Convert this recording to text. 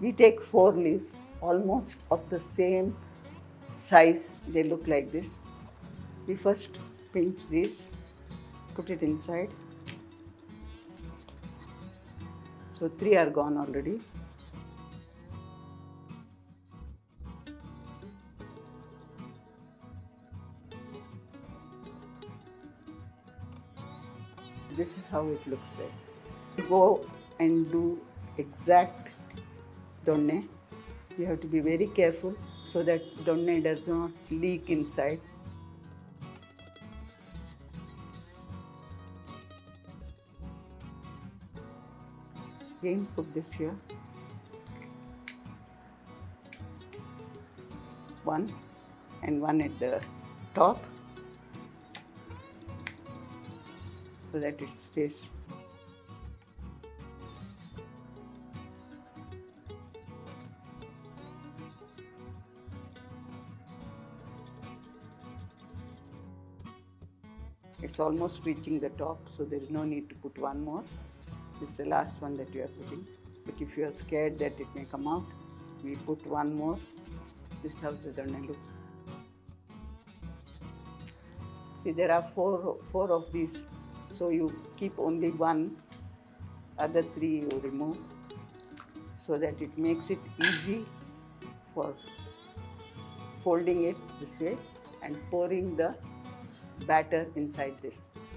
We take 4 leaves, almost of the same size. They look like this. We first pinch this, put it inside. So 3 are gone already. This is how it looks like. Go and do exact donne. You have to be very careful so that donne does not leak inside. Again, put this here. One and one at the top so that it stays. It's almost reaching the top, so there is no need to put one more. This is the last one that you are putting. But if you are scared that it may come out, we put one more. This is how the donne looks. See, there are four of these, so you keep only one. Other 3 you remove, so that it makes it easy for folding it this way and pouring the batter inside this.